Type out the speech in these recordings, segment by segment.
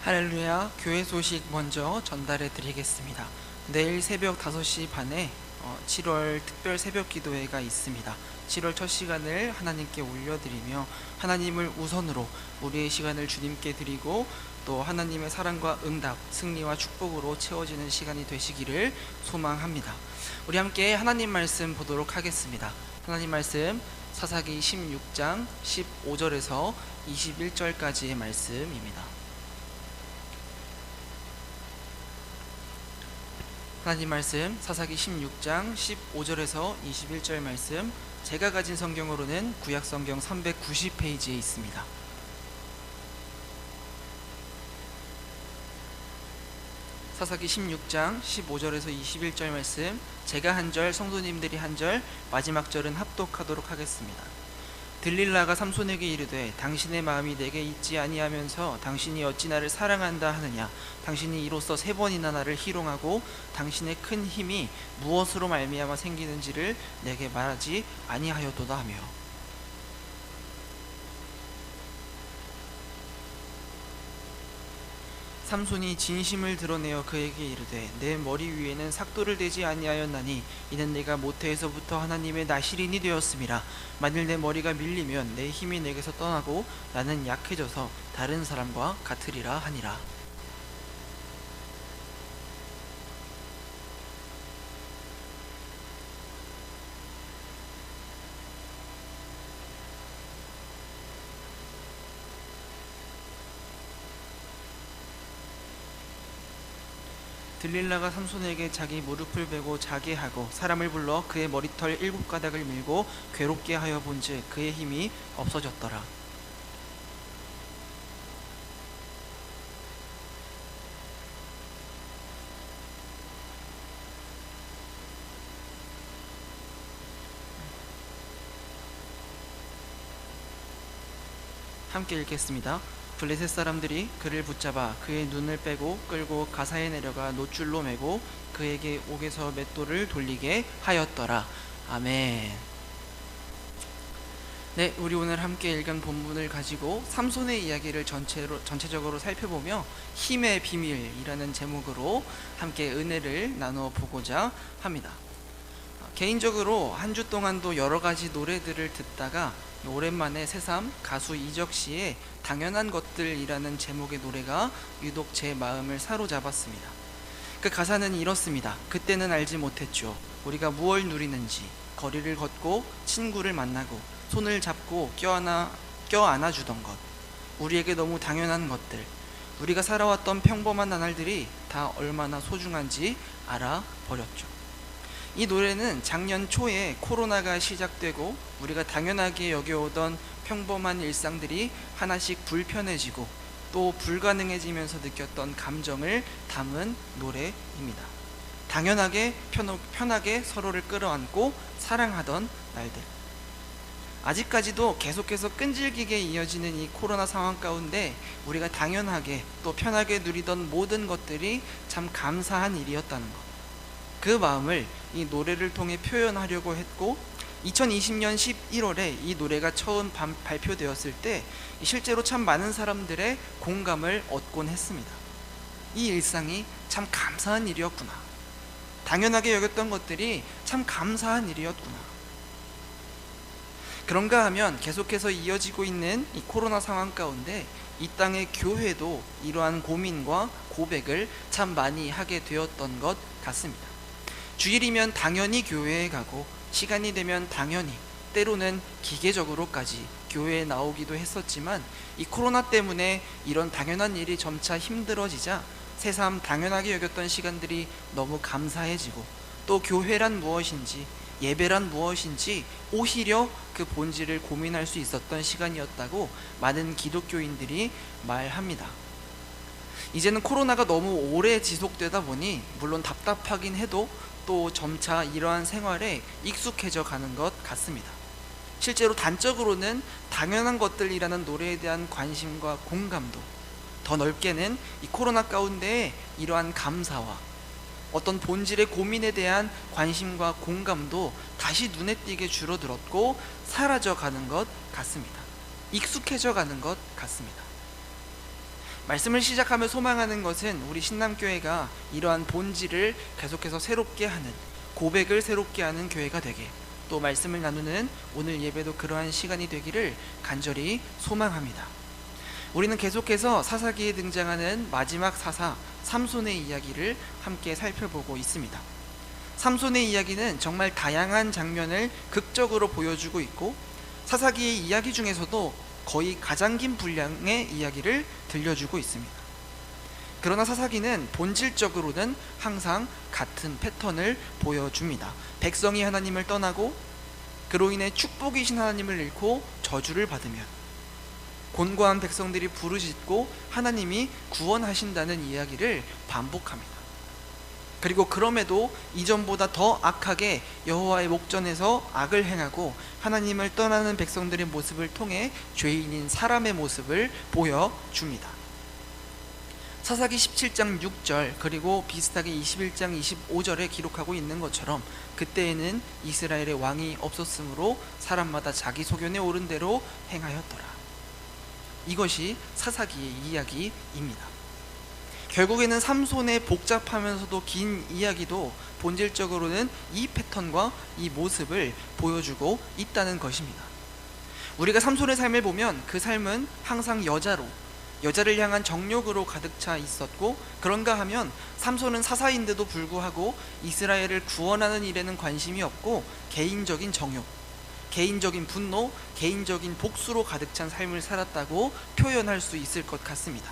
할렐루야, 교회 소식 먼저 전달해 드리겠습니다. 내일 새벽 5시 반에 7월 특별 새벽 기도회가 있습니다. 7월 첫 시간을 하나님께 올려드리며 하나님을 우선으로 우리의 시간을 주님께 드리고 또 하나님의 사랑과 응답, 승리와 축복으로 채워지는 시간이 되시기를 소망합니다. 우리 함께 하나님 말씀 보도록 하겠습니다. 하나님 말씀 사사기 16장 15절에서 21절까지의 말씀입니다. 하나님 말씀 사사기 16장 15절에서 21절 말씀, 제가 가진 성경으로는 구약성경 390페이지에 있습니다. 사사기 16장 15절에서 21절 말씀, 제가 한 절, 성도님들이 한 절, 마지막 절은 합독하도록 하겠습니다. 들릴라가 삼손에게 이르되 당신의 마음이 내게 있지 아니하면서 당신이 어찌 나를 사랑한다 하느냐. 당신이 이로써 3번이나 나를 희롱하고 당신의 큰 힘이 무엇으로 말미암아 생기는지를 내게 말하지 아니하였도다 하며. 삼손이 진심을 드러내어 그에게 이르되 내 머리 위에는 삭도를 대지 아니하였나니 이는 내가 모태에서부터 하나님의 나실인이 되었음이라. 만일 내 머리가 밀리면 내 힘이 내게서 떠나고 나는 약해져서 다른 사람과 같으리라 하니라. 들릴라가 삼손에게 자기 무릎을 베고 자게 하고 사람을 불러 그의 머리털 7가닥을 밀고 괴롭게 하여 본즉 그의 힘이 없어졌더라. 함께 읽겠습니다. 블레셋 사람들이 그를 붙잡아 그의 눈을 빼고 끌고 가사에 내려가 노줄로 매고 그에게 옥에서 맷돌을 돌리게 하였더라. 아멘. 네, 우리 오늘 함께 읽은 본문을 가지고 삼손의 이야기를 전체적으로 살펴보며 힘의 비밀이라는 제목으로 함께 은혜를 나누어 보고자 합니다. 개인적으로 한 주 동안도 여러 가지 노래들을 듣다가 오랜만에 새삼 가수 이적 씨의 당연한 것들이라는 제목의 노래가 유독 제 마음을 사로잡았습니다. 그 가사는 이렇습니다. 그때는 알지 못했죠. 우리가 무엇을 누리는지. 거리를 걷고 친구를 만나고 손을 잡고 껴안아주던 것. 우리에게 너무 당연한 것들. 우리가 살아왔던 평범한 나날들이 다 얼마나 소중한지 알아버렸죠. 이 노래는 작년 초에 코로나가 시작되고 우리가 당연하게 여겨오던 평범한 일상들이 하나씩 불편해지고 또 불가능해지면서 느꼈던 감정을 담은 노래입니다. 당연하게 편하게 서로를 끌어안고 사랑하던 날들. 아직까지도 계속해서 끈질기게 이어지는 이 코로나 상황 가운데 우리가 당연하게 또 편하게 누리던 모든 것들이 참 감사한 일이었다는 것, 그 마음을 이 노래를 통해 표현하려고 했고, 2020년 11월에 이 노래가 처음 발표되었을 때 실제로 참 많은 사람들의 공감을 얻곤 했습니다. 이 일상이 참 감사한 일이었구나. 당연하게 여겼던 것들이 참 감사한 일이었구나. 그런가 하면 계속해서 이어지고 있는 이 코로나 상황 가운데 이 땅의 교회도 이러한 고민과 고백을 참 많이 하게 되었던 것 같습니다. 주일이면 당연히 교회에 가고 시간이 되면 당연히, 때로는 기계적으로까지 교회에 나오기도 했었지만 이 코로나 때문에 이런 당연한 일이 점차 힘들어지자 새삼 당연하게 여겼던 시간들이 너무 감사해지고 또 교회란 무엇인지, 예배란 무엇인지 오히려 그 본질을 고민할 수 있었던 시간이었다고 많은 기독교인들이 말합니다. 이제는 코로나가 너무 오래 지속되다 보니 물론 답답하긴 해도 또 점차 이러한 생활에 익숙해져 가는 것 같습니다. 실제로 단적으로는 당연한 것들이라는 노래에 대한 관심과 공감도, 더 넓게는 이 코로나 가운데 이러한 감사와 어떤 본질의 고민에 대한 관심과 공감도 다시 눈에 띄게 줄어들었고 사라져 가는 것 같습니다. 익숙해져 가는 것 같습니다. 말씀을 시작하며 소망하는 것은 우리 신남교회가 이러한 본질을 계속해서 새롭게 하는, 고백을 새롭게 하는 교회가 되게, 또 말씀을 나누는 오늘 예배도 그러한 시간이 되기를 간절히 소망합니다. 우리는 계속해서 사사기에 등장하는 마지막 사사 삼손의 이야기를 함께 살펴보고 있습니다. 삼손의 이야기는 정말 다양한 장면을 극적으로 보여주고 있고, 사사기의 이야기 중에서도 거의 가장 긴 분량의 이야기를 들려주고 있습니다. 그러나 사사기는 본질적으로는 항상 같은 패턴을 보여줍니다. 백성이 하나님을 떠나고 그로 인해 축복이신 하나님을 잃고 저주를 받으면 곤고한 백성들이 부르짖고 하나님이 구원하신다는 이야기를 반복합니다. 그리고 그럼에도 이전보다 더 악하게 여호와의 목전에서 악을 행하고 하나님을 떠나는 백성들의 모습을 통해 죄인인 사람의 모습을 보여줍니다. 사사기 17장 6절 그리고 비슷하게 21장 25절에 기록하고 있는 것처럼 그때에는 이스라엘의 왕이 없었으므로 사람마다 자기 소견에 옳은 대로 행하였더라. 이것이 사사기의 이야기입니다. 결국에는 삼손의 복잡하면서도 긴 이야기도 본질적으로는 이 패턴과 이 모습을 보여주고 있다는 것입니다. 우리가 삼손의 삶을 보면 그 삶은 항상 여자를 향한 정욕으로 가득 차 있었고, 그런가 하면 삼손은 사사인데도 불구하고 이스라엘을 구원하는 일에는 관심이 없고 개인적인 정욕, 개인적인 분노, 개인적인 복수로 가득 찬 삶을 살았다고 표현할 수 있을 것 같습니다.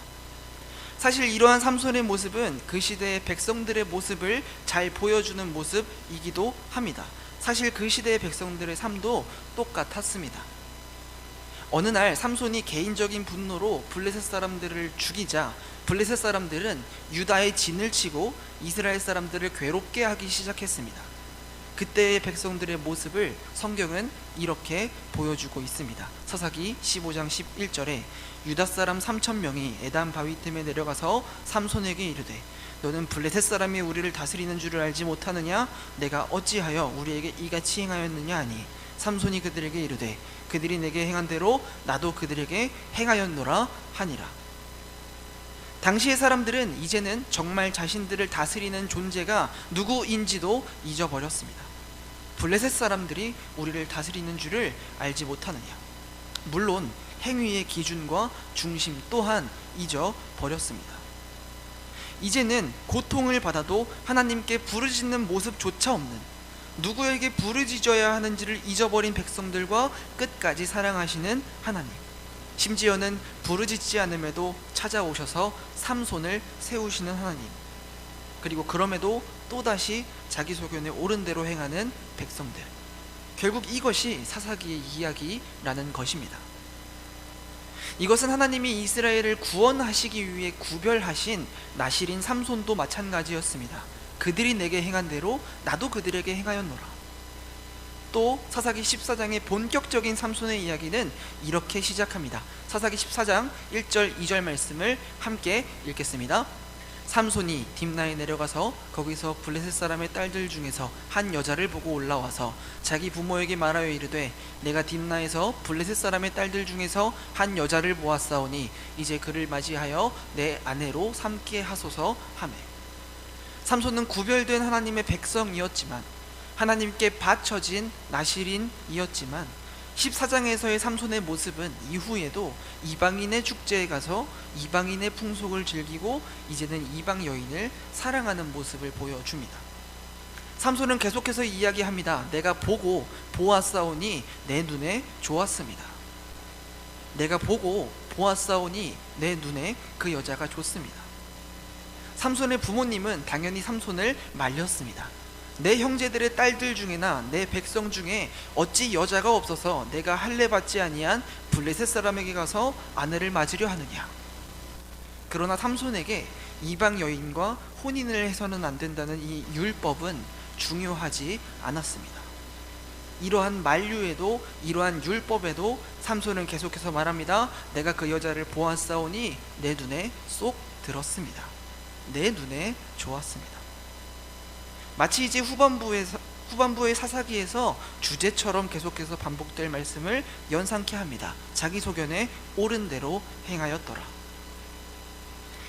사실 이러한 삼손의 모습은 그 시대의 백성들의 모습을 잘 보여주는 모습이기도 합니다. 사실 그 시대의 백성들의 삶도 똑같았습니다. 어느 날 삼손이 개인적인 분노로 블레셋 사람들을 죽이자 블레셋 사람들은 유다의 진을 치고 이스라엘 사람들을 괴롭게 하기 시작했습니다. 그때의 백성들의 모습을 성경은 이렇게 보여주고 있습니다. 사사기 15장 11절에 유다 사람 3,000명이 에단 바위 틈에 내려가서 삼손에게 이르되 너는 블레셋 사람이 우리를 다스리는 줄을 알지 못하느냐? 내가 어찌하여 우리에게 이같이 행하였느냐 하니 삼손이 그들에게 이르되 그들이 내게 행한 대로 나도 그들에게 행하였노라 하니라. 당시의 사람들은 이제는 정말 자신들을 다스리는 존재가 누구인지도 잊어버렸습니다. 블레셋 사람들이 우리를 다스리는 줄을 알지 못하느냐? 물론 행위의 기준과 중심 또한 잊어버렸습니다. 이제는 고통을 받아도 하나님께 부르짖는 모습조차 없는, 누구에게 부르짖어야 하는지를 잊어버린 백성들과 끝까지 사랑하시는 하나님, 심지어는 부르짖지 않음에도 찾아오셔서 삼손을 세우시는 하나님, 그리고 그럼에도 또다시 자기 소견에 옳은 대로 행하는 백성들, 결국 이것이 사사기의 이야기라는 것입니다. 이것은 하나님이 이스라엘을 구원하시기 위해 구별하신 나실인 삼손도 마찬가지였습니다. 그들이 내게 행한 대로 나도 그들에게 행하였노라. 또 사사기 14장의 본격적인 삼손의 이야기는 이렇게 시작합니다. 사사기 14장 1절 2절 말씀을 함께 읽겠습니다. 삼손이 딥나에 내려가서 거기서 블레셋 사람의 딸들 중에서 한 여자를 보고 올라와서 자기 부모에게 말하여 이르되 내가 딥나에서 블레셋 사람의 딸들 중에서 한 여자를 보았사오니 이제 그를 맞이하여 내 아내로 삼게 하소서 하매. 삼손은 구별된 하나님의 백성이었지만, 하나님께 바쳐진 나실인이었지만 14장에서의 삼손의 모습은 이후에도 이방인의 축제에 가서 이방인의 풍속을 즐기고 이제는 이방 여인을 사랑하는 모습을 보여줍니다. 삼손은 계속해서 이야기합니다. 내가 보고 보았사오니 내 눈에 좋았습니다. 내가 보고 보았사오니 내 눈에 그 여자가 좋습니다. 삼손의 부모님은 당연히 삼손을 말렸습니다. 내 형제들의 딸들 중에나 내 백성 중에 어찌 여자가 없어서 내가 할례 받지 아니한 블레셋 사람에게 가서 아내를 맞으려 하느냐? 그러나 삼손에게 이방 여인과 혼인을 해서는 안 된다는 이 율법은 중요하지 않았습니다. 이러한 만류에도, 이러한 율법에도 삼손은 계속해서 말합니다. 내가 그 여자를 보았사오니 내 눈에 쏙 들었습니다. 내 눈에 좋았습니다. 마치 이제 후반부의 사사기에서 주제처럼 계속해서 반복될 말씀을 연상케 합니다. 자기 소견에 옳은 대로 행하였더라.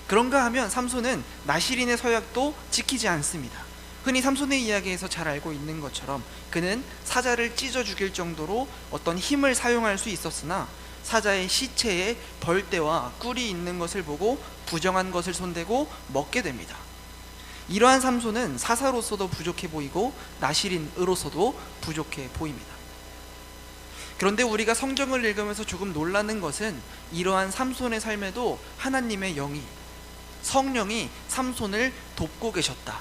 그런가 하면 삼손은 나시린의 서약도 지키지 않습니다. 흔히 삼손의 이야기에서 잘 알고 있는 것처럼 그는 사자를 찢어 죽일 정도로 어떤 힘을 사용할 수 있었으나 사자의 시체에 벌떼와 꿀이 있는 것을 보고 부정한 것을 손대고 먹게 됩니다. 이러한 삼손은 사사로서도 부족해 보이고 나시린으로서도 부족해 보입니다. 그런데 우리가 성경을 읽으면서 조금 놀라는 것은 이러한 삼손의 삶에도 하나님의 영이, 성령이 삼손을 돕고 계셨다,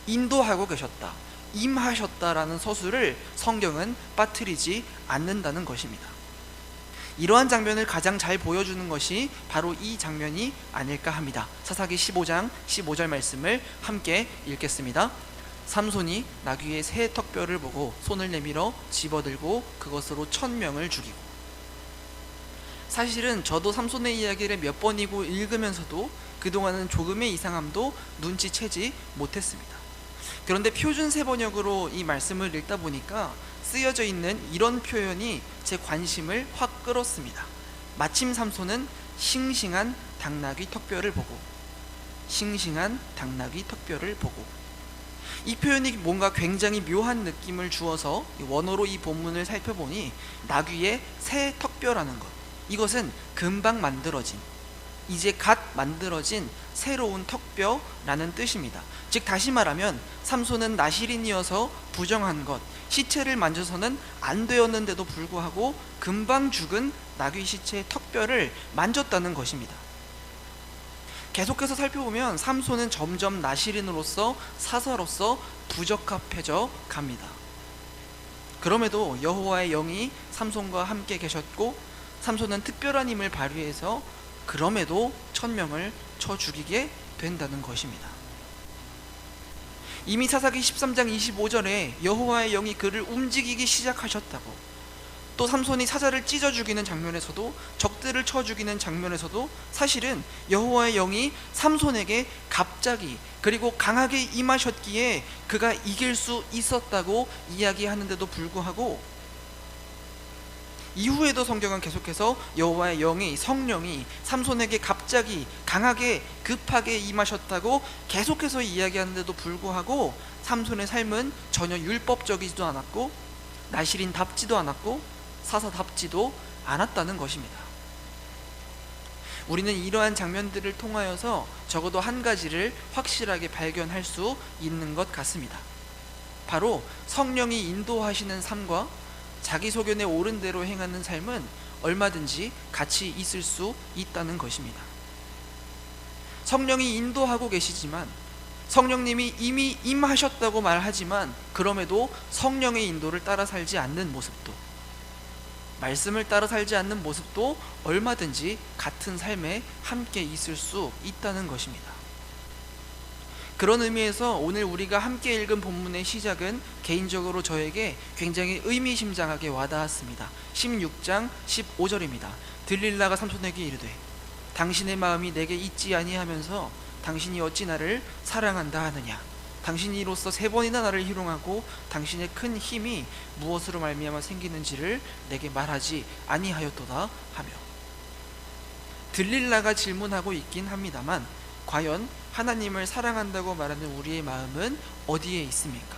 인도하고 계셨다, 임하셨다라는 서술을 성경은 빠뜨리지 않는다는 것입니다. 이러한 장면을 가장 잘 보여주는 것이 바로 이 장면이 아닐까 합니다. 사사기 15장 15절 말씀을 함께 읽겠습니다. 삼손이 나귀의 새 턱뼈를 보고 손을 내밀어 집어들고 그것으로 1000명을 죽이고. 사실은 저도 삼손의 이야기를 몇 번이고 읽으면서도 그동안은 조금의 이상함도 눈치채지 못했습니다. 그런데 표준 세번역으로 이 말씀을 읽다 보니까 쓰여져 있는 이런 표현이 제 관심을 확 끌었습니다. 마침 삼손은 싱싱한 당나귀 턱뼈를 보고, 싱싱한 당나귀 턱뼈를 보고. 이 표현이 뭔가 굉장히 묘한 느낌을 주어서 원어로 이 본문을 살펴보니 나귀의 새 턱뼈라는 것, 이것은 금방 만들어진, 이제 갓 만들어진 새로운 턱뼈라는 뜻입니다. 즉 다시 말하면 삼손은 나시린이어서 부정한 것, 시체를 만져서는 안 되었는데도 불구하고 금방 죽은 나귀 시체의 턱뼈를 만졌다는 것입니다. 계속해서 살펴보면 삼손은 점점 나시린으로서, 사사로서 부적합해져 갑니다. 그럼에도 여호와의 영이 삼손과 함께 계셨고 삼손은 특별한 힘을 발휘해서 그럼에도 1000명을 쳐 죽이게 된다는 것입니다. 이미 사사기 13장 25절에 여호와의 영이 그를 움직이기 시작하셨다고, 또 삼손이 사자를 찢어 죽이는 장면에서도, 적들을 쳐 죽이는 장면에서도 사실은 여호와의 영이 삼손에게 갑자기 그리고 강하게 임하셨기에 그가 이길 수 있었다고 이야기하는데도 불구하고 이후에도 성경은 계속해서 여호와의 영이, 성령이 삼손에게 갑자기 강하게 급하게 임하셨다고 계속해서 이야기하는데도 불구하고 삼손의 삶은 전혀 율법적이지도 않았고 나시린답지도 않았고 사사답지도 않았다는 것입니다. 우리는 이러한 장면들을 통하여서 적어도 한 가지를 확실하게 발견할 수 있는 것 같습니다. 바로 성령이 인도하시는 삶과 자기 소견에 옳은 대로 행하는 삶은 얼마든지 같이 있을 수 있다는 것입니다. 성령이 인도하고 계시지만, 성령님이 이미 임하셨다고 말하지만 그럼에도 성령의 인도를 따라 살지 않는 모습도, 말씀을 따라 살지 않는 모습도 얼마든지 같은 삶에 함께 있을 수 있다는 것입니다. 그런 의미에서 오늘 우리가 함께 읽은 본문의 시작은 개인적으로 저에게 굉장히 의미심장하게 와닿았습니다. 16장 15절입니다. 들릴라가 삼손에게 이르되 당신의 마음이 내게 있지 아니하면서 당신이 어찌 나를 사랑한다 하느냐. 당신이 이로써 3번이나 나를 희롱하고 당신의 큰 힘이 무엇으로 말미암아 생기는지를 내게 말하지 아니하였도다 하며. 들릴라가 질문하고 있긴 합니다만 과연 하나님을 사랑한다고 말하는 우리의 마음은 어디에 있습니까?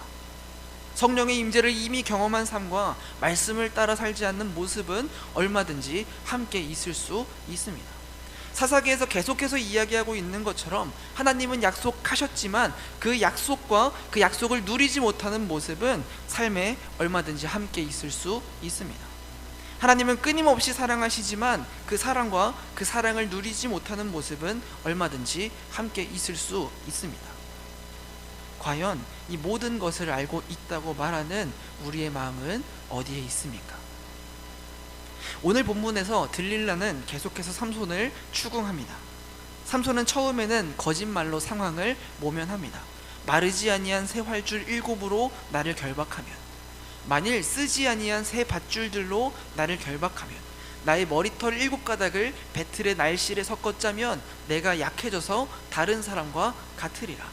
성령의 임재를 이미 경험한 삶과 말씀을 따라 살지 않는 모습은 얼마든지 함께 있을 수 있습니다. 사사기에서 계속해서 이야기하고 있는 것처럼 하나님은 약속하셨지만 그 약속과 그 약속을 누리지 못하는 모습은 삶에 얼마든지 함께 있을 수 있습니다. 하나님은 끊임없이 사랑하시지만 그 사랑과 그 사랑을 누리지 못하는 모습은 얼마든지 함께 있을 수 있습니다. 과연 이 모든 것을 알고 있다고 말하는 우리의 마음은 어디에 있습니까? 오늘 본문에서 들릴라는 계속해서 삼손을 추궁합니다. 삼손은 처음에는 거짓말로 상황을 모면합니다. 마르지 아니한 새 활줄 7으로 나를 결박하면, 만일 쓰지 아니한 새 밧줄들로 나를 결박하면, 나의 머리털 7가닥을 배틀의 날실에 섞어 짜면 내가 약해져서 다른 사람과 같으리라.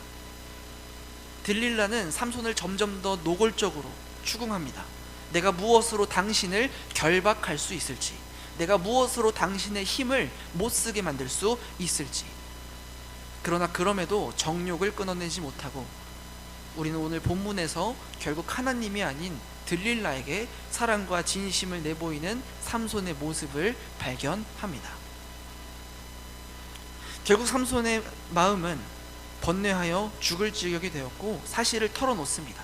들릴라는 삼손을 점점 더 노골적으로 추궁합니다. 내가 무엇으로 당신을 결박할 수 있을지, 내가 무엇으로 당신의 힘을 못 쓰게 만들 수 있을지. 그러나 그럼에도 정욕을 끊어내지 못하고 우리는 오늘 본문에서 결국 하나님이 아닌 들릴라에게 사랑과 진심을 내보이는 삼손의 모습을 발견합니다. 결국 삼손의 마음은 번뇌하여 죽을 지경이 되었고 사실을 털어놓습니다.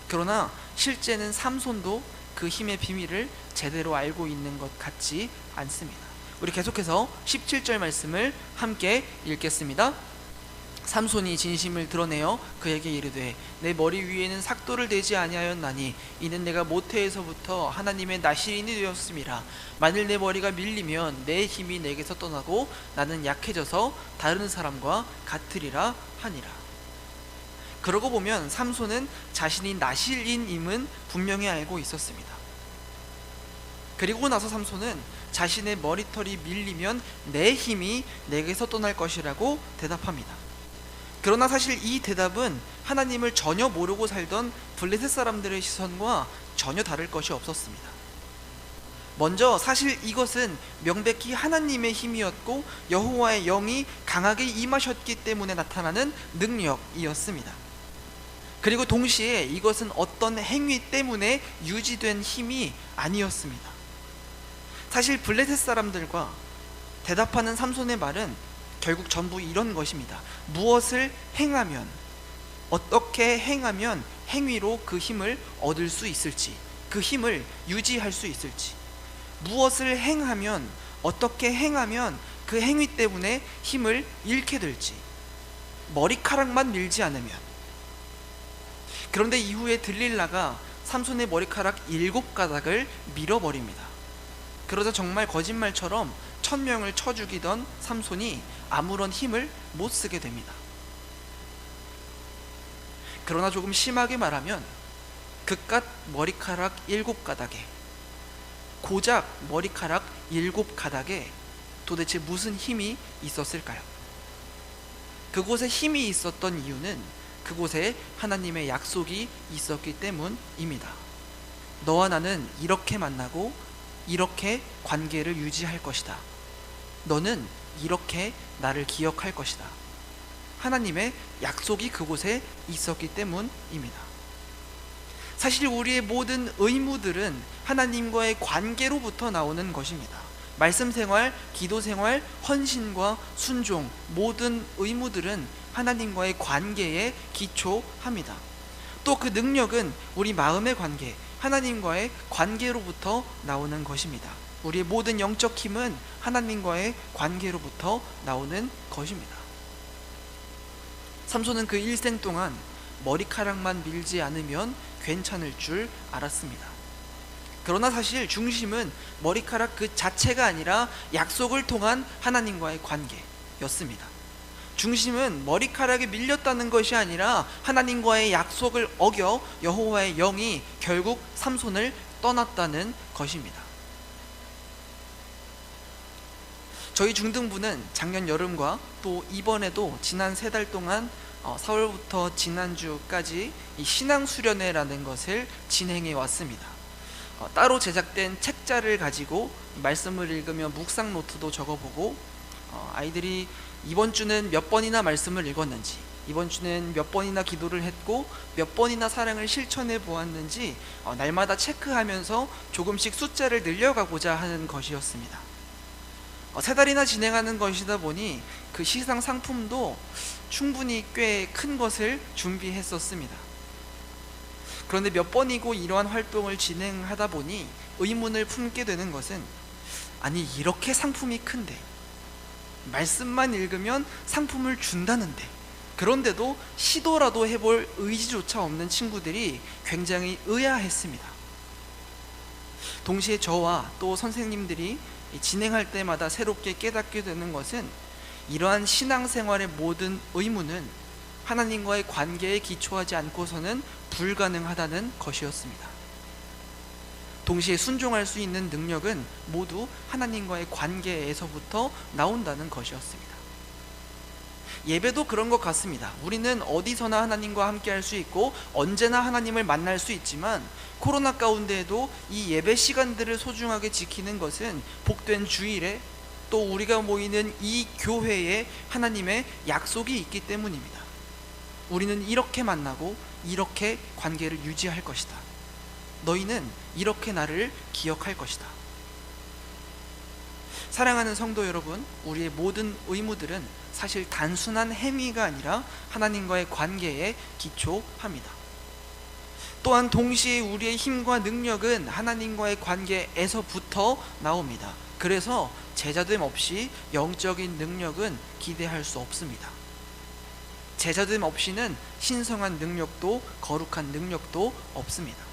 그러나 실제는 삼손도 그 힘의 비밀을 제대로 알고 있는 것 같지 않습니다. 우리 계속해서 17절 말씀을 함께 읽겠습니다. 삼손이 진심을 드러내어 그에게 이르되 내 머리 위에는 삭도를 대지 아니하였나니 이는 내가 모태에서부터 하나님의 나실인이 되었음이라. 만일 내 머리가 밀리면 내 힘이 내게서 떠나고 나는 약해져서 다른 사람과 같으리라 하니라. 그러고 보면 삼손은 자신이 나실인임은 분명히 알고 있었습니다. 그리고 나서 삼손은 자신의 머리털이 밀리면 내 힘이 내게서 떠날 것이라고 대답합니다. 그러나 사실 이 대답은 하나님을 전혀 모르고 살던 블레셋 사람들의 시선과 전혀 다를 것이 없었습니다. 먼저 사실 이것은 명백히 하나님의 힘이었고 여호와의 영이 강하게 임하셨기 때문에 나타나는 능력이었습니다. 그리고 동시에 이것은 어떤 행위 때문에 유지된 힘이 아니었습니다. 사실 블레셋 사람들과 대답하는 삼손의 말은 결국 전부 이런 것입니다. 무엇을 행하면, 어떻게 행하면 행위로 그 힘을 얻을 수 있을지, 그 힘을 유지할 수 있을지, 무엇을 행하면, 어떻게 행하면 그 행위 때문에 힘을 잃게 될지, 머리카락만 밀지 않으면. 그런데 이후에 들릴라가 삼손의 머리카락 7가닥을 밀어버립니다. 그러자 정말 거짓말처럼 1000명을 쳐 죽이던 삼손이 아무런 힘을 못 쓰게 됩니다. 그러나 조금 심하게 말하면 그깟 머리카락 7가닥에, 고작 머리카락 7가닥에 도대체 무슨 힘이 있었을까요? 그곳에 힘이 있었던 이유는 그곳에 하나님의 약속이 있었기 때문입니다. 너와 나는 이렇게 만나고 이렇게 관계를 유지할 것이다. 너는 이렇게 나를 기억할 것이다. 하나님의 약속이 그곳에 있었기 때문입니다. 사실 우리의 모든 의무들은 하나님과의 관계로부터 나오는 것입니다. 말씀 생활, 기도 생활, 헌신과 순종, 모든 의무들은 하나님과의 관계에 기초합니다. 또 그 능력은 우리 마음의 관계, 하나님과의 관계로부터 나오는 것입니다. 우리의 모든 영적 힘은 하나님과의 관계로부터 나오는 것입니다. 삼손은 그 일생 동안 머리카락만 밀지 않으면 괜찮을 줄 알았습니다. 그러나 사실 중심은 머리카락 그 자체가 아니라 약속을 통한 하나님과의 관계였습니다. 중심은 머리카락에 밀렸다는 것이 아니라 하나님과의 약속을 어겨 여호와의 영이 결국 삼손을 떠났다는 것입니다. 저희 중등부는 작년 여름과 또 이번에도 지난 3달 동안 4월부터 지난주까지 이 신앙수련회라는 것을 진행해 왔습니다. 따로 제작된 책자를 가지고 말씀을 읽으며 묵상 노트도 적어보고 아이들이 이번 주는 몇 번이나 말씀을 읽었는지, 이번 주는 몇 번이나 기도를 했고 몇 번이나 사랑을 실천해 보았는지 날마다 체크하면서 조금씩 숫자를 늘려가고자 하는 것이었습니다. 3달이나 진행하는 것이다 보니 그 시상 상품도 충분히 꽤 큰 것을 준비했었습니다. 그런데 몇 번이고 이러한 활동을 진행하다 보니 의문을 품게 되는 것은, 아니 이렇게 상품이 큰데, 말씀만 읽으면 상품을 준다는데, 그런데도 시도라도 해볼 의지조차 없는 친구들이 굉장히 의아했습니다. 동시에 저와 또 선생님들이 진행할 때마다 새롭게 깨닫게 되는 것은, 이러한 신앙생활의 모든 의무는 하나님과의 관계에 기초하지 않고서는 불가능하다는 것이었습니다. 동시에 순종할 수 있는 능력은 모두 하나님과의 관계에서부터 나온다는 것이었습니다. 예배도 그런 것 같습니다. 우리는 어디서나 하나님과 함께 할 수 있고 언제나 하나님을 만날 수 있지만, 코로나 가운데에도 이 예배 시간들을 소중하게 지키는 것은 복된 주일에 또 우리가 모이는 이 교회에 하나님의 약속이 있기 때문입니다. 우리는 이렇게 만나고 이렇게 관계를 유지할 것이다. 너희는 이렇게 나를 기억할 것이다. 사랑하는 성도 여러분, 우리의 모든 의무들은 사실 단순한 행위가 아니라 하나님과의 관계에 기초합니다. 또한 동시에 우리의 힘과 능력은 하나님과의 관계에서부터 나옵니다. 그래서 제자됨 없이 영적인 능력은 기대할 수 없습니다. 제자됨 없이는 신성한 능력도 거룩한 능력도 없습니다.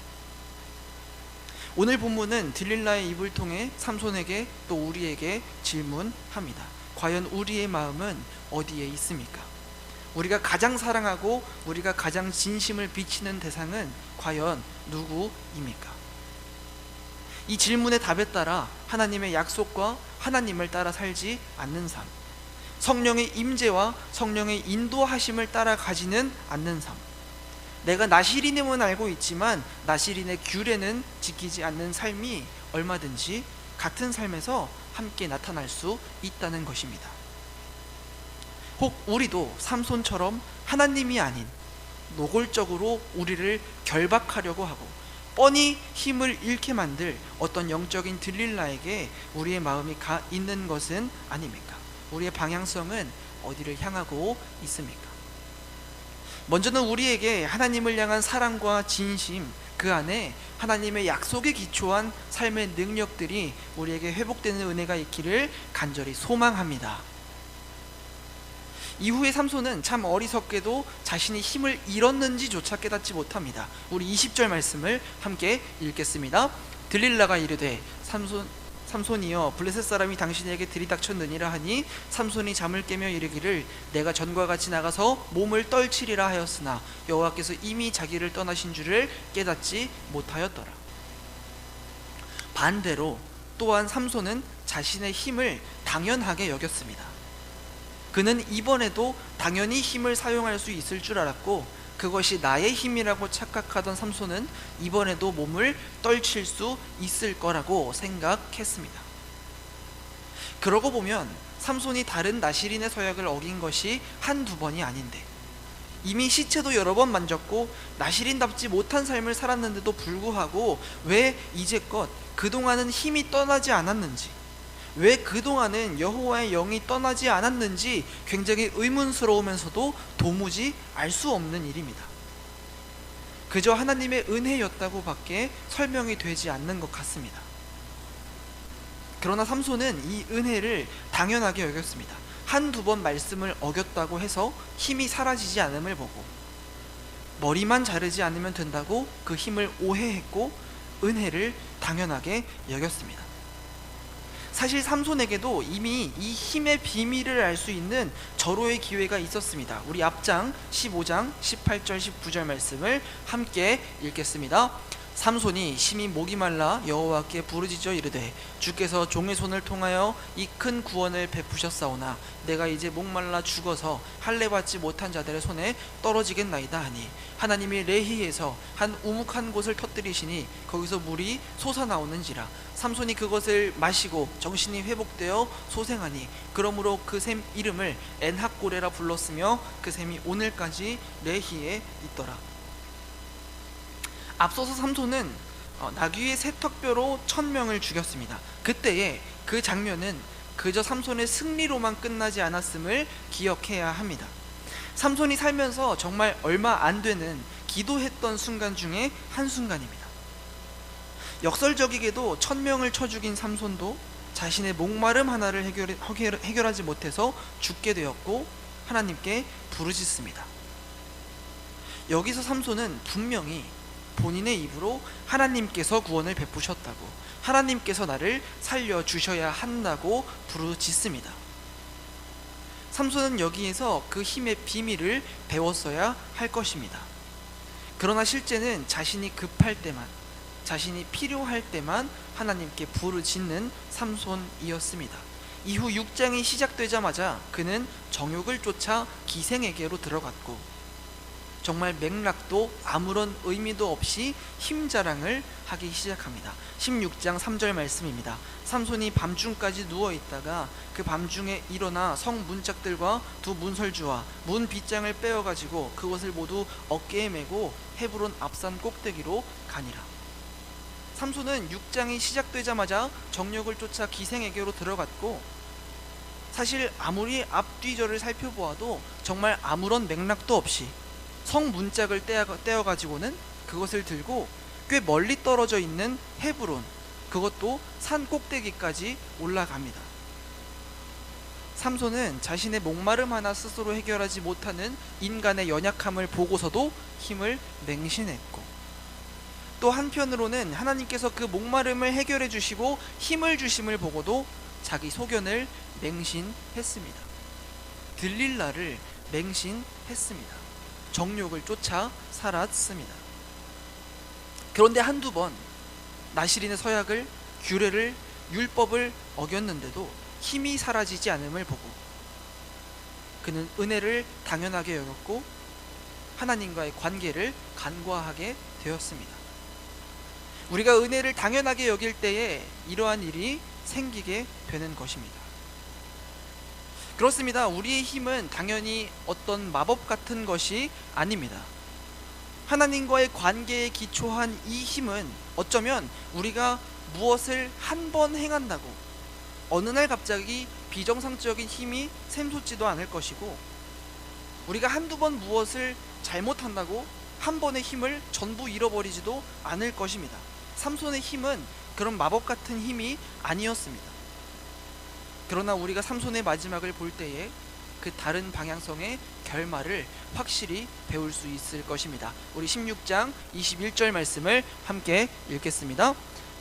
오늘 본문은 들릴라의 입을 통해 삼손에게 또 우리에게 질문합니다. 과연 우리의 마음은 어디에 있습니까? 우리가 가장 사랑하고 우리가 가장 진심을 비치는 대상은 과연 누구입니까? 이 질문의 답에 따라 하나님의 약속과 하나님을 따라 살지 않는 삶, 성령의 임재와 성령의 인도하심을 따라 가지는 않는 삶, 내가 나시린임은 알고 있지만 나시린의 규례는 지키지 않는 삶이 얼마든지 같은 삶에서 함께 나타날 수 있다는 것입니다. 혹 우리도 삼손처럼 하나님이 아닌 노골적으로 우리를 결박하려고 하고 뻔히 힘을 잃게 만들 어떤 영적인 들릴라에게 우리의 마음이 가 있는 것은 아닙니까? 우리의 방향성은 어디를 향하고 있습니까? 먼저는 우리에게 하나님을 향한 사랑과 진심, 그 안에 하나님의 약속에 기초한 삶의 능력들이 우리에게 회복되는 은혜가 있기를 간절히 소망합니다. 이후에 삼손은 참 어리석게도 자신이 힘을 잃었는지조차 깨닫지 못합니다. 우리 20절 말씀을 함께 읽겠습니다. 들릴라가 이르되 삼손이여 블레셋 사람이 당신에게 들이닥쳤느니라 하니 삼손이 잠을 깨며 이르기를 내가 전과 같이 나가서 몸을 떨치리라 하였으나 여호와께서 이미 자기를 떠나신 줄을 깨닫지 못하였더라. 반대로 또한 삼손은 자신의 힘을 당연하게 여겼습니다. 그는 이번에도 당연히 힘을 사용할 수 있을 줄 알았고 그것이 나의 힘이라고 착각하던 삼손은 이번에도 몸을 떨칠 수 있을 거라고 생각했습니다. 그러고 보면 삼손이 다른 나시린의 서약을 어긴 것이 한두 번이 아닌데 이미 시체도 여러 번 만졌고 나시린답지 못한 삶을 살았는데도 불구하고 왜 이제껏 그동안은 힘이 떠나지 않았는지, 왜 그동안은 여호와의 영이 떠나지 않았는지 굉장히 의문스러우면서도 도무지 알 수 없는 일입니다. 그저 하나님의 은혜였다고 밖에 설명이 되지 않는 것 같습니다. 그러나 삼손은 이 은혜를 당연하게 여겼습니다. 한두 번 말씀을 어겼다고 해서 힘이 사라지지 않음을 보고 머리만 자르지 않으면 된다고 그 힘을 오해했고 은혜를 당연하게 여겼습니다. 사실 삼손에게도 이미 이 힘의 비밀을 알 수 있는 절호의 기회가 있었습니다. 우리 앞장 15장 18절 19절 말씀을 함께 읽겠습니다. 삼손이 심히 목이 말라 여호와께 부르짖어 이르되 주께서 종의 손을 통하여 이 큰 구원을 베푸셨사오나 내가 이제 목말라 죽어서 할례 받지 못한 자들의 손에 떨어지겠나이다 하니 하나님이 레히에서 한 우묵한 곳을 터뜨리시니 거기서 물이 솟아나오는지라 삼손이 그것을 마시고 정신이 회복되어 소생하니 그러므로 그 샘 이름을 엔학고레라 불렀으며 그 샘이 오늘까지 레히에 있더라. 앞서서 삼손은 나귀의 세턱뼈로 1000명을 죽였습니다. 그때의 그 장면은 그저 삼손의 승리로만 끝나지 않았음을 기억해야 합니다. 삼손이 살면서 정말 얼마 안 되는 기도했던 순간 중에 한순간입니다. 역설적이게도 1000명을 쳐 죽인 삼손도 자신의 목마름 하나를 해결하지 못해서 죽게 되었고 하나님께 부르짖습니다. 여기서 삼손은 분명히 본인의 입으로 하나님께서 구원을 베푸셨다고, 하나님께서 나를 살려주셔야 한다고 부르짖습니다. 삼손은 여기에서 그 힘의 비밀을 배웠어야 할 것입니다. 그러나 실제는 자신이 급할 때만, 자신이 필요할 때만 하나님께 부르짖는 삼손이었습니다. 이후 6장이 시작되자마자 그는 정욕을 쫓아 기생에게로 들어갔고 정말 맥락도 아무런 의미도 없이 힘 자랑을 하기 시작합니다. 16장 3절 말씀입니다. 삼손이 밤중까지 누워있다가 그 밤중에 일어나 성 문짝들과 두 문설주와 문 빗장을 빼어가지고 그것을 모두 어깨에 메고 헤브론 앞산 꼭대기로 가니라. 삼손은 6장이 시작되자마자 정력을 쫓아 기생에게로 들어갔고, 사실 아무리 앞뒤절을 살펴보아도 정말 아무런 맥락도 없이 성 문짝을 떼어가지고는 그것을 들고 꽤 멀리 떨어져 있는 헤브론, 그것도 산 꼭대기까지 올라갑니다. 삼손은 자신의 목마름 하나 스스로 해결하지 못하는 인간의 연약함을 보고서도 힘을 맹신했고, 또 한편으로는 하나님께서 그 목마름을 해결해 주시고 힘을 주심을 보고도 자기 소견을 맹신했습니다. 들릴라를 맹신했습니다. 정욕을 쫓아 살았습니다. 그런데 한두 번 나실인의 서약을, 규례를, 율법을 어겼는데도 힘이 사라지지 않음을 보고 그는 은혜를 당연하게 여겼고 하나님과의 관계를 간과하게 되었습니다. 우리가 은혜를 당연하게 여길 때에 이러한 일이 생기게 되는 것입니다. 그렇습니다. 우리의 힘은 당연히 어떤 마법 같은 것이 아닙니다. 하나님과의 관계에 기초한 이 힘은 어쩌면 우리가 무엇을 한 번 행한다고 어느 날 갑자기 비정상적인 힘이 샘솟지도 않을 것이고, 우리가 한두 번 무엇을 잘못한다고 한 번의 힘을 전부 잃어버리지도 않을 것입니다. 삼손의 힘은 그런 마법 같은 힘이 아니었습니다. 그러나 우리가 삼손의 마지막을 볼 때에 그 다른 방향성의 결말을 확실히 배울 수 있을 것입니다. 우리 16장 21절 말씀을 함께 읽겠습니다.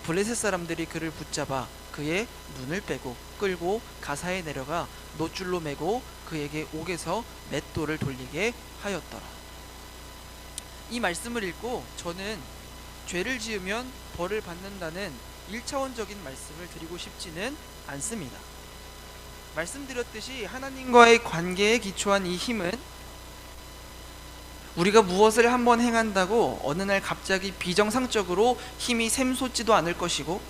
블레셋 사람들이 그를 붙잡아 그의 눈을 빼고 끌고 가사에 내려가 놋줄로 매고 그에게 옥에서 맷돌을 돌리게 하였더라. 이 말씀을 읽고 저는 죄를 지으면 벌을 받는다는 1차원적인 말씀을 드리고 싶지는 않습니다. 말씀드렸듯이 하나님과의 관계에 기초한 이 힘은 우리가 무엇을 한번 행한다고 어느 날 갑자기 비정상적으로 힘이 샘솟지도 않을 것이고,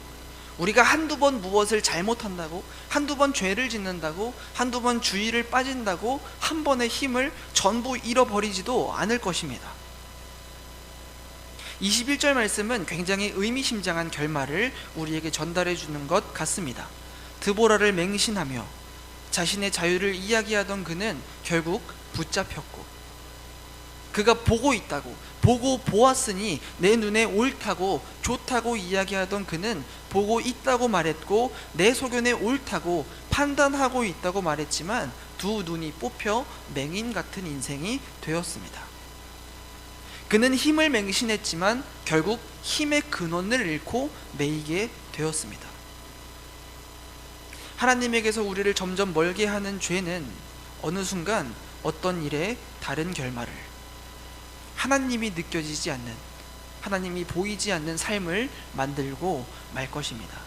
우리가 한두 번 무엇을 잘못한다고, 한두 번 죄를 짓는다고, 한두 번 주의를 빠진다고 한 번의 힘을 전부 잃어버리지도 않을 것입니다. 21절 말씀은 굉장히 의미심장한 결말을 우리에게 전달해 주는 것 같습니다. 드보라를 맹신하며 자신의 자유를 이야기하던 그는 결국 붙잡혔고, 그가 보고 있다고, 보고 보았으니 내 눈에 옳다고 좋다고 이야기하던 그는 보고 있다고 말했고 내 소견에 옳다고 판단하고 있다고 말했지만 두 눈이 뽑혀 맹인 같은 인생이 되었습니다. 그는 힘을 맹신했지만 결국 힘의 근원을 잃고 매이게 되었습니다. 하나님에게서 우리를 점점 멀게 하는 죄는 어느 순간 어떤 일에 다른 결말을, 하나님이 느껴지지 않는, 하나님이 보이지 않는 삶을 만들고 말 것입니다.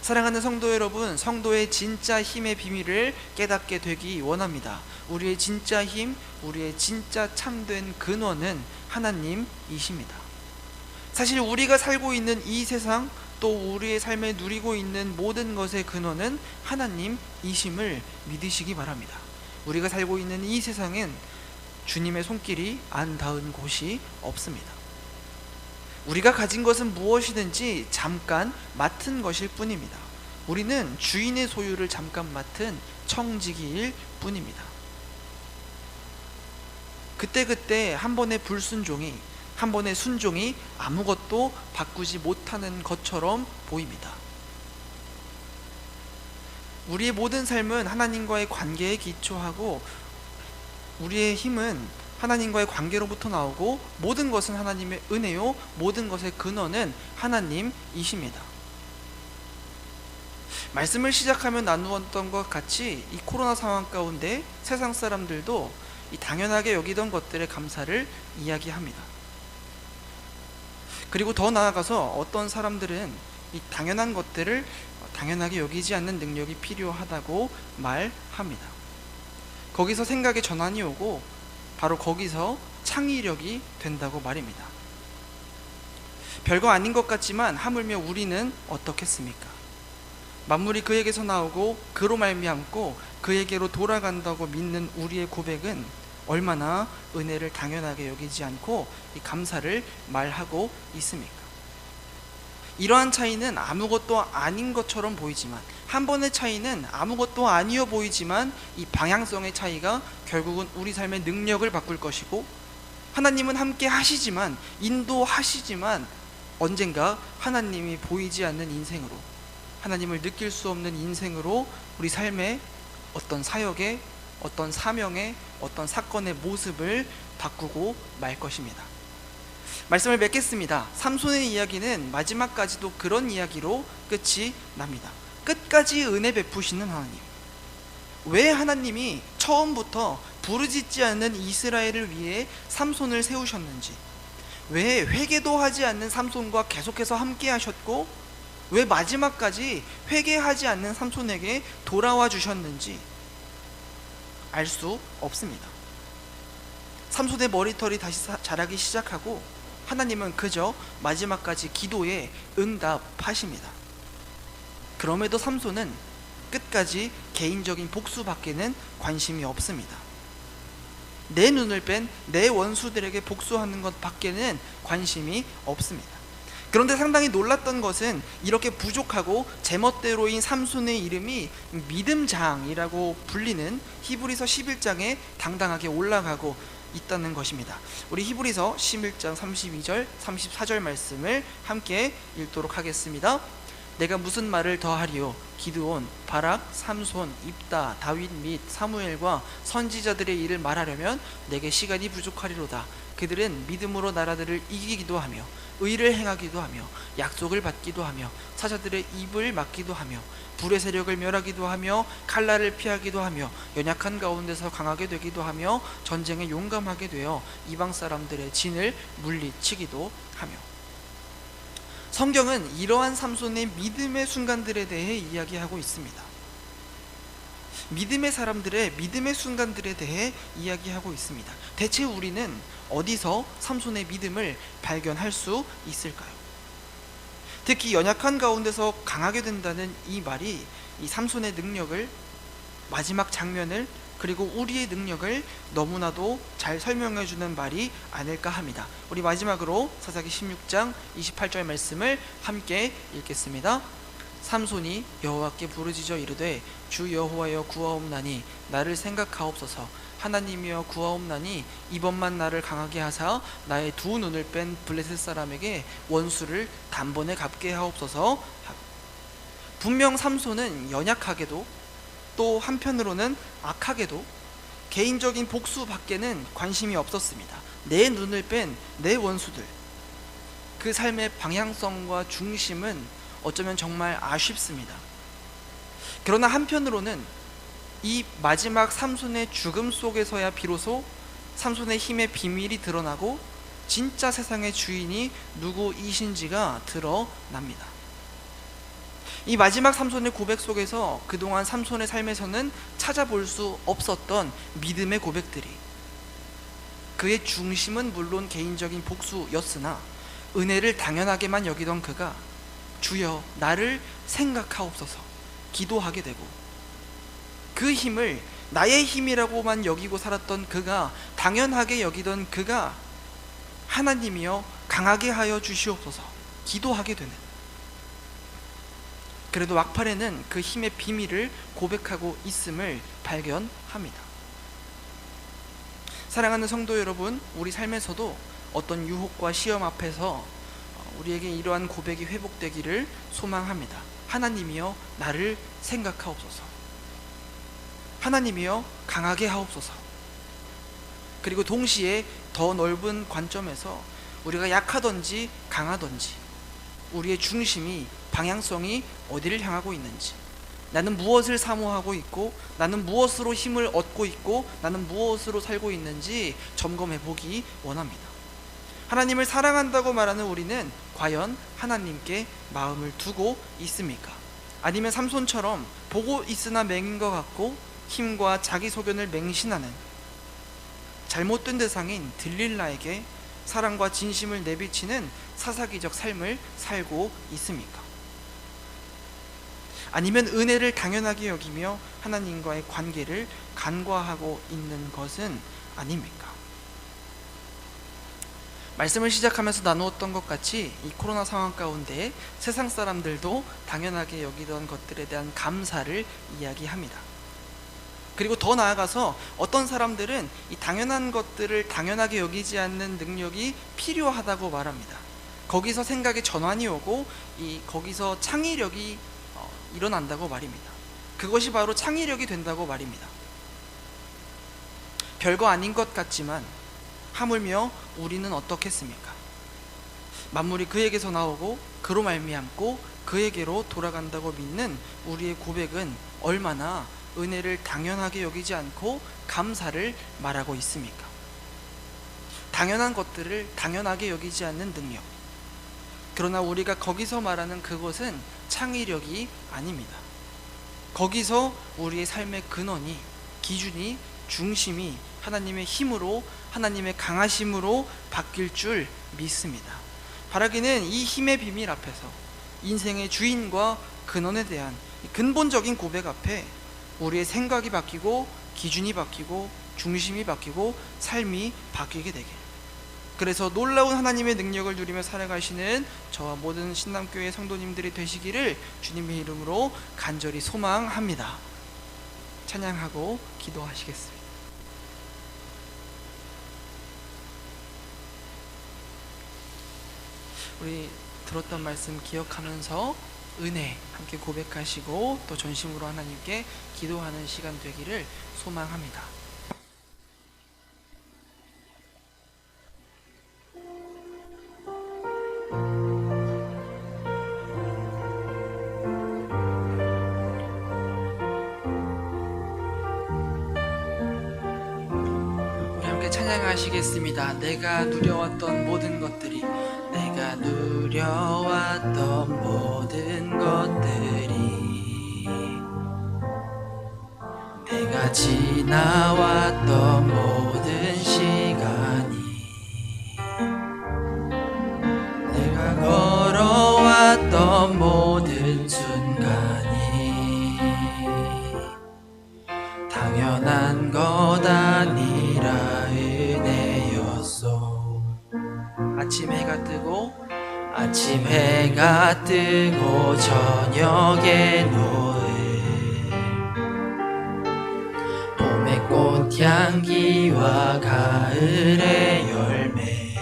사랑하는 성도 여러분, 성도의 진짜 힘의 비밀을 깨닫게 되기 원합니다. 우리의 진짜 힘, 우리의 진짜 참된 근원은 하나님이십니다. 사실 우리가 살고 있는 이 세상, 또 우리의 삶에 누리고 있는 모든 것의 근원은 하나님이심을 믿으시기 바랍니다. 우리가 살고 있는 이 세상엔 주님의 손길이 안 닿은 곳이 없습니다. 우리가 가진 것은 무엇이든지 잠깐 맡은 것일 뿐입니다. 우리는 주인의 소유를 잠깐 맡은 청지기일 뿐입니다. 그때그때 한 번의 불순종이, 한 번의 순종이 아무것도 바꾸지 못하는 것처럼 보입니다. 우리의 모든 삶은 하나님과의 관계에 기초하고, 우리의 힘은 하나님과의 관계로부터 나오고, 모든 것은 하나님의 은혜요, 모든 것의 근원은 하나님이십니다. 말씀을 시작하며 나누었던 것 같이 이 코로나 상황 가운데 세상 사람들도 이 당연하게 여기던 것들의 감사를 이야기합니다. 그리고 더 나아가서 어떤 사람들은 이 당연한 것들을 당연하게 여기지 않는 능력이 필요하다고 말합니다. 거기서 생각의 전환이 오고 바로 거기서 창의력이 된다고 말입니다. 별거 아닌 것 같지만 하물며 우리는 어떻겠습니까? 만물이 그에게서 나오고 그로 말미암고 그에게로 돌아간다고 믿는 우리의 고백은 얼마나 은혜를 당연하게 여기지 않고 이 감사를 말하고 있습니까? 이러한 차이는 아무것도 아닌 것처럼 보이지만, 한 번의 차이는 아무것도 아니어 보이지만, 이 방향성의 차이가 결국은 우리 삶의 능력을 바꿀 것이고, 하나님은 함께 하시지만, 인도하시지만 언젠가 하나님이 보이지 않는 인생으로, 하나님을 느낄 수 없는 인생으로 우리 삶의 어떤 사역의, 어떤 사명의, 어떤 사건의 모습을 바꾸고 말 것입니다. 말씀을 맺겠습니다. 삼손의 이야기는 마지막까지도 그런 이야기로 끝이 납니다. 끝까지 은혜 베푸시는 하나님. 왜 하나님이 처음부터 부르짖지 않는 이스라엘을 위해 삼손을 세우셨는지, 왜 회개도 하지 않는 삼손과 계속해서 함께 하셨고, 왜 마지막까지 회개하지 않는 삼손에게 돌아와 주셨는지 알 수 없습니다. 삼손의 머리털이 다시 자라기 시작하고 하나님은 그저 마지막까지 기도에 응답하십니다. 그럼에도 삼손은 끝까지 개인적인 복수밖에는 관심이 없습니다. 내 눈을 뺀 내 원수들에게 복수하는 것 밖에는 관심이 없습니다. 그런데 상당히 놀랐던 것은 이렇게 부족하고 제멋대로인 삼손의 이름이 믿음장이라고 불리는 히브리서 11장에 당당하게 올라가고 있다는 것입니다. 우리 히브리서 11장 32절 34절 말씀을 함께 읽도록 하겠습니다. 내가 무슨 말을 더하리요? 기드온, 바락, 삼손, 입다, 다윗 및 사무엘과 선지자들의 일을 말하려면 내게 시간이 부족하리로다. 그들은 믿음으로 나라들을 이기기도 하며 의를 행하기도 하며 약속을 받기도 하며 사자들의 입을 막기도 하며 불의 세력을 멸하기도 하며 칼날을 피하기도 하며 연약한 가운데서 강하게 되기도 하며 전쟁에 용감하게 되어 이방 사람들의 진을 물리치기도 하며. 성경은 이러한 삼손의 믿음의 순간들에 대해 이야기하고 있습니다. 믿음의 사람들의 믿음의 순간들에 대해 이야기하고 있습니다. 대체 우리는 어디서 삼손의 믿음을 발견할 수 있을까요? 특히 연약한 가운데서 강하게 된다는 이 말이 이 삼손의 능력을, 마지막 장면을, 그리고 우리의 능력을 너무나도 잘 설명해 주는 말이 아닐까 합니다. 우리 마지막으로 사사기 16장 28절 말씀을 함께 읽겠습니다. 삼손이 여호와께 부르짖어 이르되 주 여호와여 구하옵나니 나를 생각하옵소서. 하나님이여 구하옵나니 이번만 나를 강하게 하사 나의 두 눈을 뺀 블레셋 사람에게 원수를 단번에 갚게 하옵소서. 분명 삼손은 연약하게도 또 한편으로는 악하게도 개인적인 복수 밖에는 관심이 없었습니다. 내 눈을 뺀 내 원수들, 그 삶의 방향성과 중심은 어쩌면 정말 아쉽습니다. 그러나 한편으로는 이 마지막 삼손의 죽음 속에서야 비로소 삼손의 힘의 비밀이 드러나고 진짜 세상의 주인이 누구이신지가 드러납니다. 이 마지막 삼손의 고백 속에서 그동안 삼손의 삶에서는 찾아볼 수 없었던 믿음의 고백들이, 그의 중심은 물론 개인적인 복수였으나 은혜를 당연하게만 여기던 그가 주여 나를 생각하옵소서 기도하게 되고, 그 힘을 나의 힘이라고만 여기고 살았던 그가, 당연하게 여기던 그가 하나님이여 강하게 하여 주시옵소서 기도하게 되는, 그래도 막판에는 그 힘의 비밀을 고백하고 있음을 발견합니다. 사랑하는 성도 여러분, 우리 삶에서도 어떤 유혹과 시험 앞에서 우리에게 이러한 고백이 회복되기를 소망합니다. 하나님이여 나를 생각하옵소서. 하나님이여 강하게 하옵소서. 그리고 동시에 더 넓은 관점에서 우리가 약하든지 강하든지 우리의 중심이, 방향성이 어디를 향하고 있는지, 나는 무엇을 사모하고 있고 나는 무엇으로 힘을 얻고 있고 나는 무엇으로 살고 있는지 점검해 보기 원합니다. 하나님을 사랑한다고 말하는 우리는 과연 하나님께 마음을 두고 있습니까? 아니면 삼손처럼 보고 있으나 맹인 것 같고 힘과 자기 소견을 맹신하는, 잘못된 대상인 들릴라에게 사랑과 진심을 내비치는 사사기적 삶을 살고 있습니까? 아니면 은혜를 당연하게 여기며 하나님과의 관계를 간과하고 있는 것은 아닙니까? 말씀을 시작하면서 나누었던 것 같이 이 코로나 상황 가운데 세상 사람들도 당연하게 여기던 것들에 대한 감사를 이야기합니다. 그리고 더 나아가서 어떤 사람들은 이 당연한 것들을 당연하게 여기지 않는 능력이 필요하다고 말합니다. 거기서 생각의 전환이 오고 거기서 창의력이 일어난다고 말입니다. 그것이 바로 창의력이 된다고 말입니다. 별거 아닌 것 같지만 하물며 우리는 어떻겠습니까? 만물이 그에게서 나오고 그로 말미암고 그에게로 돌아간다고 믿는 우리의 고백은 얼마나 은혜를 당연하게 여기지 않고 감사를 말하고 있습니까? 당연한 것들을 당연하게 여기지 않는 능력. 그러나 우리가 거기서 말하는 그것은 창의력이 아닙니다. 거기서 우리의 삶의 근원이, 기준이, 중심이 하나님의 힘으로, 하나님의 강하심으로 바뀔 줄 믿습니다. 바라기는 이 힘의 비밀 앞에서 인생의 주인과 근원에 대한 근본적인 고백 앞에 우리의 생각이 바뀌고 기준이 바뀌고 중심이 바뀌고 삶이 바뀌게 되길, 그래서 놀라운 하나님의 능력을 누리며 살아가시는 저와 모든 신남교회 성도님들이 되시기를 주님의 이름으로 간절히 소망합니다. 찬양하고 기도하시겠습니다. 우리 들었던 말씀 기억하면서 은혜 함께 고백하시고 또 전심으로 하나님께 기도하는 시간 되기를 소망합니다. 우리 함께 찬양하시겠습니다. 내가 누려왔던 모든 것들이, 내가 누려왔던 모든 것들이, 내가 지나왔던 모든 시간이, 내가 걸어왔던 모든 순간이 당연한 것 아니라 은혜였소. 아침 해가 뜨고 저녁에 노을, 봄의 꽃향기와 가을의 열매,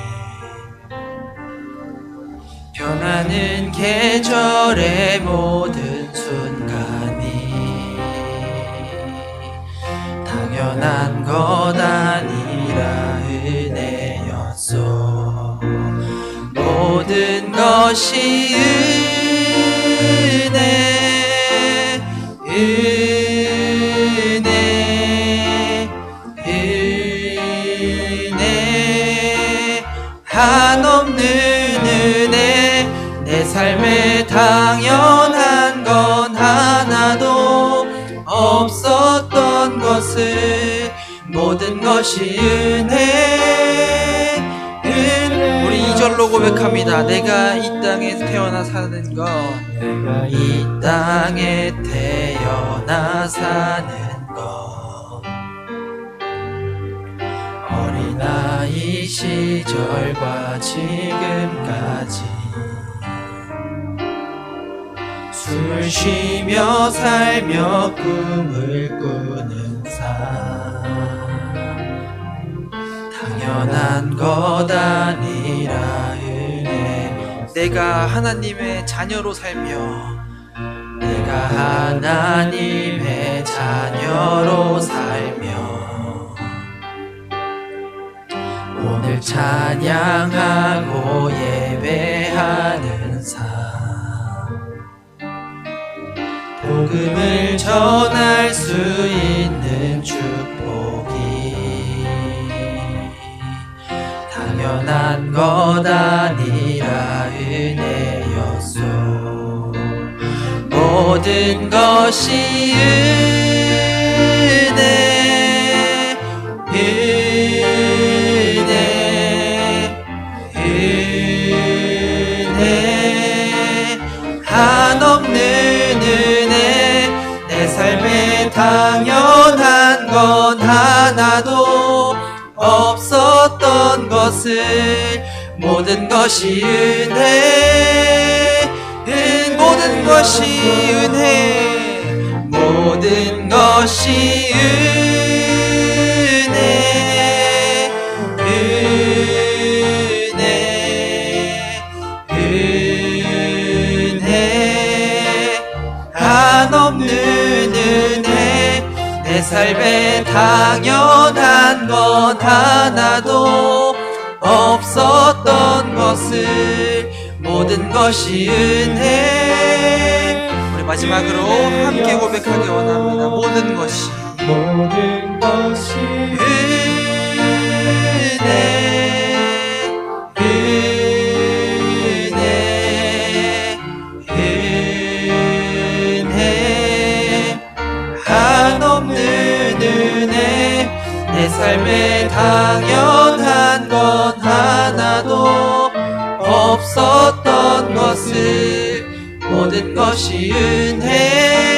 변하는 계절의 모든 순간이 당연한 것 아니라 은혜였소. 모든 것이 은혜, 은혜, 한없는 은혜. 내 삶에 당연한 건 하나도 없었던 것을, 모든 것이 은혜. 우리 2절로 고백합니다. 내가 이 땅에 태어나 사는 것, 내가 이 땅에 태어나 사는 것, 어린아이 시절과 지금까지 숨을 쉬며 살며 꿈을 꾸는 삶, 당연한 것 아니라 은혜. 내가 하나님의 자녀로 살며, 내가 하나님의 자녀로 살며 오늘 찬양하고 예배하는 삶, 복음을 전할 수 있는 축복이 당연한 것 아니라 은혜였소. 모든 것이 은혜, 은혜. 당연한 건 하나도 없었던 것을 모든 것이 은혜, 모든 것이 은혜, 모든 것이 은혜, 은혜, 한없는 은혜. 내 삶에 당연한 건 하나도 없었던 것을 모든 것이 은혜. 우리 마지막으로 함께 고백하기 원합니다. 모든 것이 은혜, 은혜, 한없는 은혜. 내 삶에 당연한 건 하나도 없었던 것을 모든 것이 은혜.